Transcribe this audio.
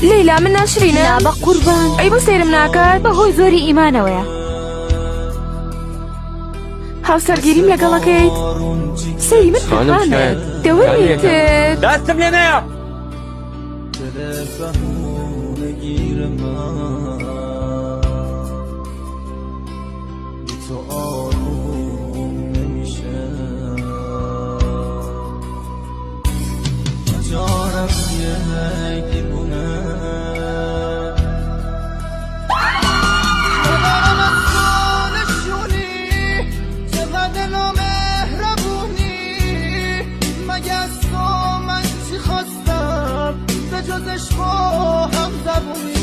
ليلى من ناشرينە لا بە قوربان ئەی بۆ سێرم ناکات بەهۆی زۆری ئیمانەوەیە هاوسەرگیریم لەگەڵەکەیت سەری من پەخانێت دەوەریتر دەستم لێ نەیە جزش با هم زبونی